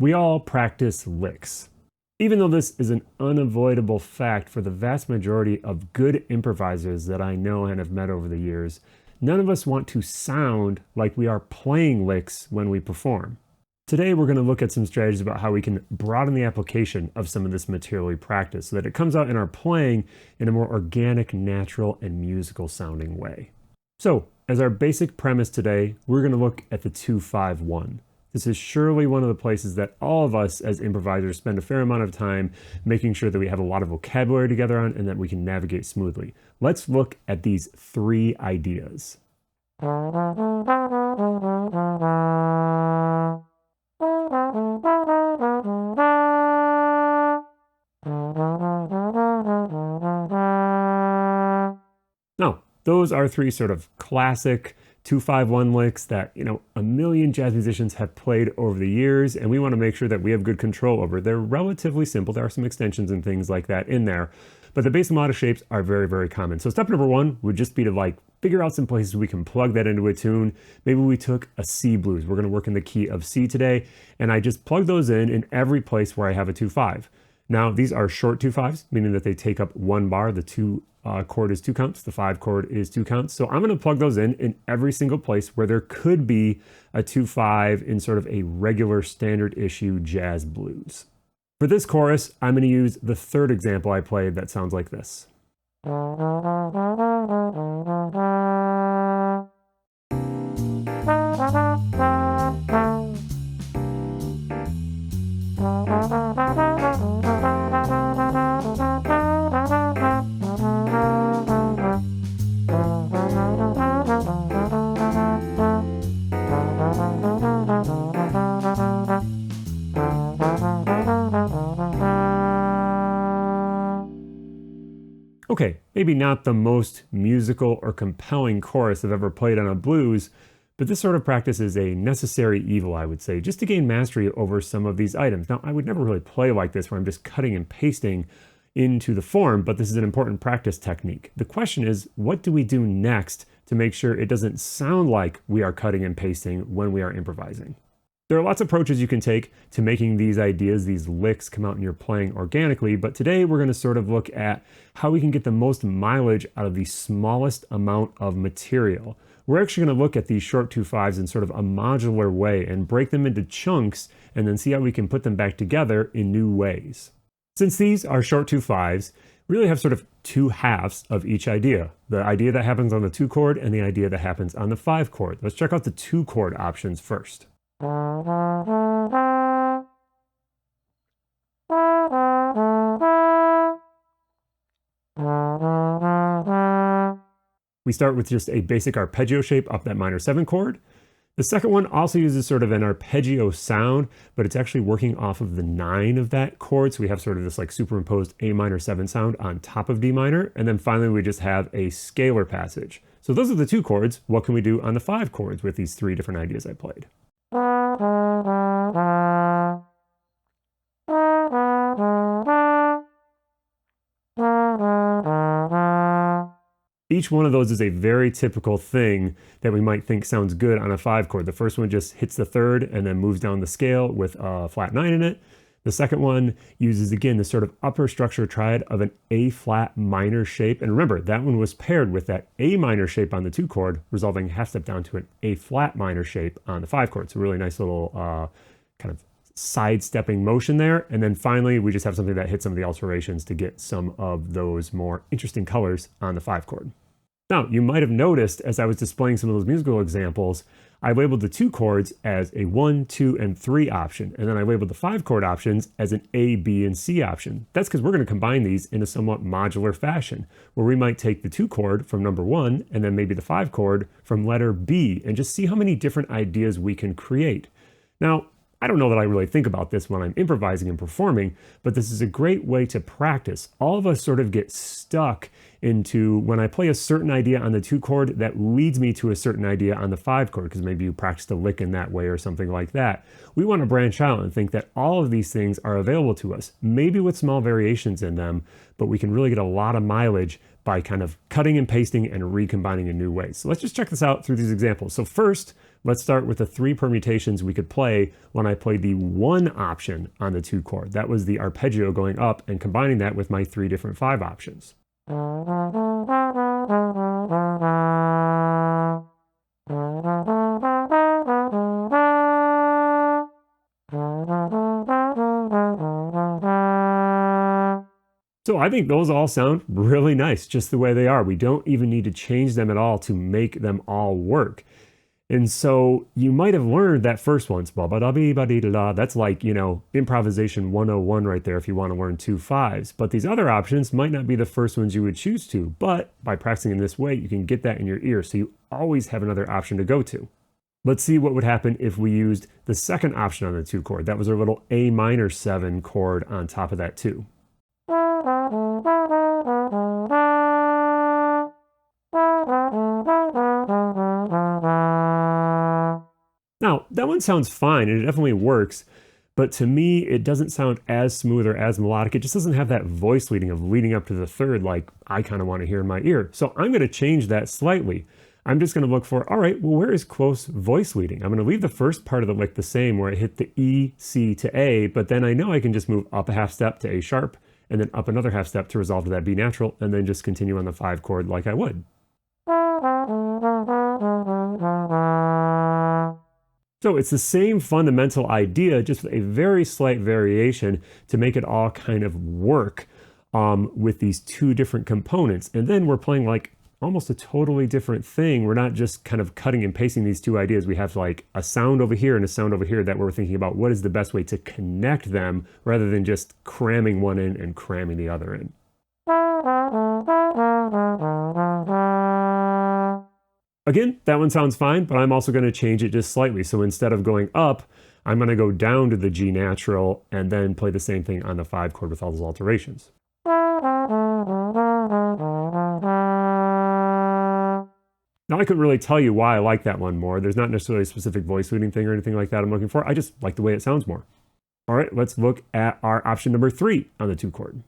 We all practice licks. Even though this is an unavoidable fact for the vast majority of good improvisers that I know and have met over the years, none of us want to sound like we are playing licks when we perform. Today we're going to look at some strategies about how we can broaden the application of some of this material we practice so that it comes out in our playing in a more organic, natural, and musical sounding way. So, as our basic premise today, we're going to look at the 2-5-1. This is surely one of the places that all of us as improvisers spend a fair amount of time making sure that we have a lot of vocabulary together on and that we can navigate smoothly. Let's look at these three ideas. Now, those are three sort of classic 2-5-1 licks that, a million jazz musicians have played over the years, and we want to make sure that we have good control over. They're relatively simple. There are some extensions and things like that in there, but the basic melodic shapes are very, very common. So step number one would just be to figure out some places we can plug that into a tune. Maybe we took a C blues. We're going to work in the key of C today, and I just plug those in every place where I have a 2-5. Now, these are short 2-5s, meaning that they take up one bar. The 2 chord is 2 counts, the 5 chord is 2 counts. So I'm going to plug those in every single place where there could be a 2-5 in sort of a regular standard issue jazz blues. For this chorus, I'm going to use the third example I played that sounds like this. Okay, maybe not the most musical or compelling chorus I've ever played on a blues, but this sort of practice is a necessary evil, I would say, just to gain mastery over some of these items. Now, I would never really play like this where I'm just cutting and pasting into the form, but this is an important practice technique. The question is, what do we do next to make sure it doesn't sound like we are cutting and pasting when we are improvising? There are lots of approaches you can take to making these ideas, these licks, come out in your playing organically, but today we're going to sort of look at how we can get the most mileage out of the smallest amount of material. We're actually going to look at these short 2-5s in sort of a modular way and break them into chunks and then see how we can put them back together in new ways. Since these are short 2-5s, we really have sort of two halves of each idea. The idea that happens on the 2 chord and the idea that happens on the 5 chord. Let's check out the 2 chord options first. We start with just a basic arpeggio shape up that minor 7 chord. The second one also uses sort of an arpeggio sound, but it's actually working off of the 9 of that chord. So we have sort of this superimposed A minor 7 sound on top of D minor. And then finally, we just have a scalar passage. So those are the 2 chords. What can we do on the 5 chords with these 3 different ideas I played? Each one of those is a very typical thing that we might think sounds good on a 5 chord. The first one just hits the 3rd and then moves down the scale with a flat 9 in it. The second one uses, again, this sort of upper structure triad of an A flat minor shape. And remember, that one was paired with that A minor shape on the 2 chord, resolving half step down to an A flat minor shape on the 5 chord. So really nice little kind of sidestepping motion there. And then finally, we just have something that hits some of the alterations to get some of those more interesting colors on the 5 chord. Now, you might have noticed as I was displaying some of those musical examples, I labeled the 2 chords as a 1, 2, and 3 option. And then I labeled the 5 chord options as an A, B, and C option. That's because we're going to combine these in a somewhat modular fashion, where we might take the 2 chord from number 1, and then maybe the 5 chord from letter B, and just see how many different ideas we can create. Now, I don't know that I really think about this when I'm improvising and performing, but this is a great way to practice. All of us sort of get stuck into when I play a certain idea on the 2 chord that leads me to a certain idea on the 5 chord, because maybe you practiced a lick in that way or something like that. We want to branch out and think that all of these things are available to us, maybe with small variations in them, but we can really get a lot of mileage by kind of cutting and pasting and recombining in new ways. So let's just check this out through these examples. So first, Let's start with the 3 permutations we could play when I played the 1 option on the 2 chord. That was the arpeggio going up and combining that with my 3 different 5 options. So I think those all sound really nice just the way they are. We don't even need to change them at all to make them all work. And so you might have learned that first one, ba-ba-da-bee-ba-dee-da-da. That's like, improvisation 101 right there if you want to learn 2 5s. But these other options might not be the first ones you would choose to. But by practicing in this way, you can get that in your ear. So you always have another option to go to. Let's see what would happen if we used the second option on the 2 chord. That was our little A minor 7 chord on top of that 2. Now, that one sounds fine and it definitely works, but to me, it doesn't sound as smooth or as melodic. It just doesn't have that voice leading of leading up to the third like I kind of want to hear in my ear. So I'm going to change that slightly. I'm just going to look for, all right, well, where is close voice leading? I'm going to leave the first part of the lick the same where I hit the E, C to A, but then I know I can just move up a half step to A sharp and then up another half step to resolve to that B natural and then just continue on the 5 chord like I would. So it's the same fundamental idea, just with a very slight variation to make it all kind of work with these 2 different components. And then we're playing like almost a totally different thing. We're not just kind of cutting and pasting these 2 ideas. We have like a sound over here and a sound over here that we're thinking about what is the best way to connect them rather than just cramming one in and cramming the other in. Again, that one sounds fine, but I'm also going to change it just slightly. So instead of going up, I'm going to go down to the G natural and then play the same thing on the 5 chord with all those alterations. Now, I couldn't really tell you why I like that one more. There's not necessarily a specific voice leading thing or anything like that I'm looking for. I just like the way it sounds more. All right, let's look at our option number 3 on the 2 chord.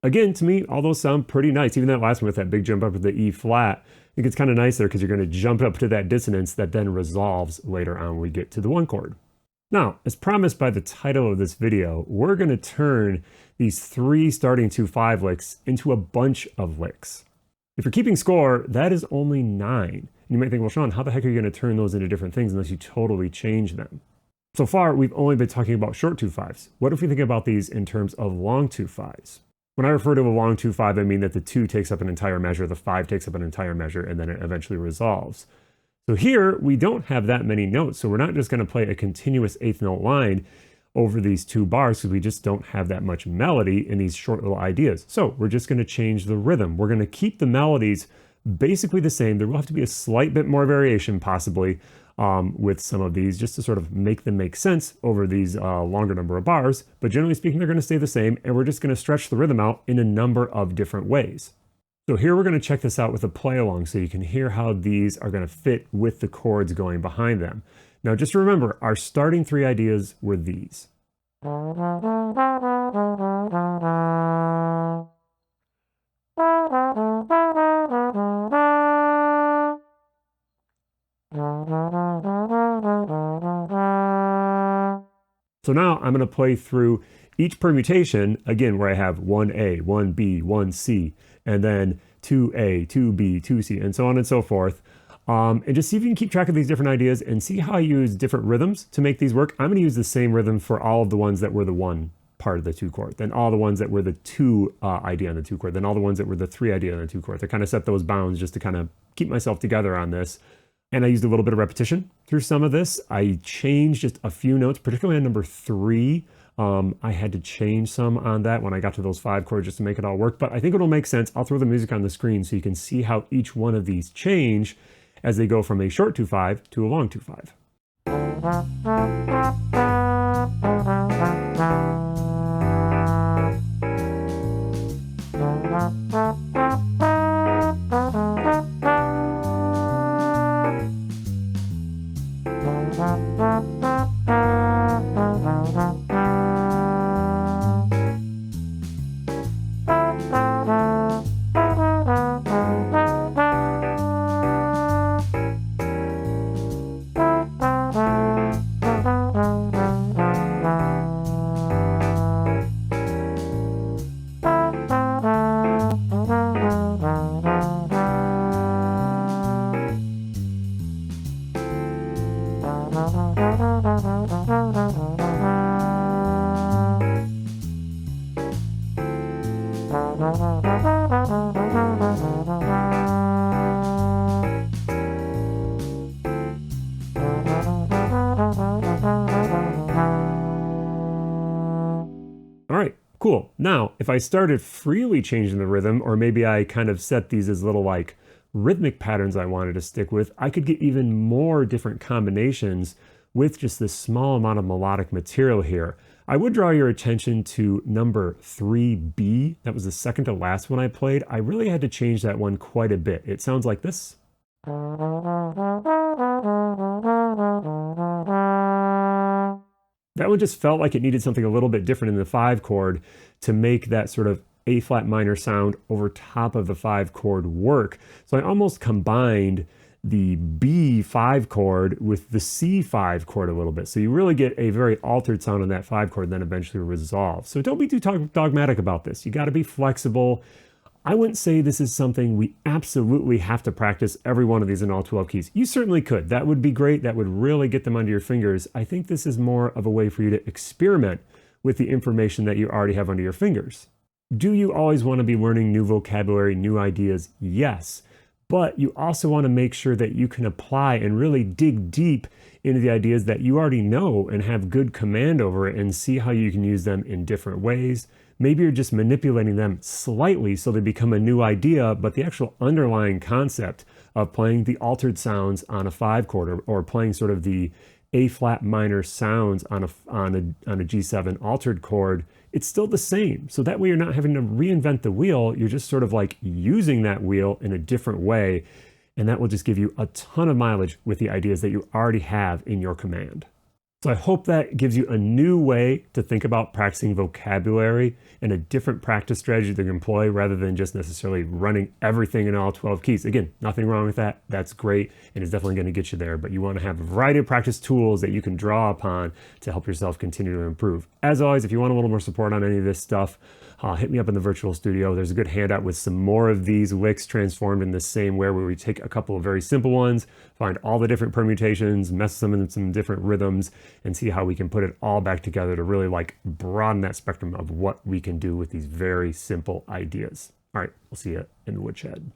Again, to me, all those sound pretty nice. Even that last one with that big jump up to the E flat, I think it's kind of nice there because you're going to jump up to that dissonance that then resolves later on when we get to the 1 chord. Now, as promised by the title of this video, we're going to turn these 3 starting 2 5 licks into a bunch of licks. If you're keeping score, that is only 9. And you might think, well, Sean, how the heck are you going to turn those into different things unless you totally change them? So far, we've only been talking about short 2 5s. What if we think about these in terms of long 2 5s? When I refer to a long 2 5, I mean that the 2 takes up an entire measure, the 5 takes up an entire measure, and then it eventually resolves. So here, we don't have that many notes, so we're not just going to play a continuous 8th note line over these 2 bars because we just don't have that much melody in these short little ideas. So we're just going to change the rhythm. We're going to keep the melodies basically the same. There will have to be a slight bit more variation possibly with some of these just to sort of make them make sense over these longer number of bars. But generally speaking, they're going to stay the same, and we're just going to stretch the rhythm out in a number of different ways. So here we're going to check this out with a play along so you can hear how these are going to fit with the chords going behind them. Now just remember, our starting 3 ideas were these. So now I'm going to play through each permutation, again, where I have 1A, 1B, 1C, and then 2A, 2B, 2C, and so on and so forth. And just see if you can keep track of these different ideas and see how I use different rhythms to make these work. I'm going to use the same rhythm for all of the ones that were the 1 part of the 2 chord, then all the ones that were the 2 idea on the 2 chord, then all the ones that were the 3 idea on the 2 chord. I kind of set those bounds just to kind of keep myself together on this. And I used a little bit of repetition through some of this. I changed just a few notes, particularly on number 3. I had to change some on that when I got to those 5 chords just to make it all work. But I think it'll make sense. I'll throw the music on the screen so you can see how each one of these change as they go from a short 2 5 to a long 2 5. All right, cool. Now, if I started freely changing the rhythm, or maybe I kind of set these as little like rhythmic patterns I wanted to stick with, I could get even more different combinations with just this small amount of melodic material here. I would draw your attention to number 3B. That was the second to last one I played. I really had to change that one quite a bit. It sounds like this. That one just felt like it needed something a little bit different in the 5 chord to make that sort of A flat minor sound over top of the 5 chord work. So I almost combined the B5 chord with the C5 chord a little bit. So you really get a very altered sound on that 5 chord, then eventually resolve. So don't be too dogmatic about this. You got to be flexible. I wouldn't say this is something we absolutely have to practice every one of these in all 12 keys. You certainly could. That would be great. That would really get them under your fingers. I think this is more of a way for you to experiment with the information that you already have under your fingers. Do you always want to be learning new vocabulary, new ideas? Yes. But you also want to make sure that you can apply and really dig deep into the ideas that you already know and have good command over it and see how you can use them in different ways. Maybe you're just manipulating them slightly so they become a new idea, but the actual underlying concept of playing the altered sounds on a 5 chord or playing sort of the A flat minor sounds on a G7 altered chord, it's still the same. So that way you're not having to reinvent the wheel. You're just sort of like using that wheel in a different way. And that will just give you a ton of mileage with the ideas that you already have in your command. So I hope that gives you a new way to think about practicing vocabulary and a different practice strategy to employ rather than just necessarily running everything in all 12 keys. Again, nothing wrong with that. That's great and it's definitely going to get you there. But you want to have a variety of practice tools that you can draw upon to help yourself continue to improve. As always, if you want a little more support on any of this stuff, hit me up in the virtual studio. There's a good handout with some more of these licks transformed in the same way, where we take a couple of very simple ones, find all the different permutations, mess them in some different rhythms, and see how we can put it all back together to really like broaden that spectrum of what we can do with these very simple ideas. All right, we'll see you in the woodshed.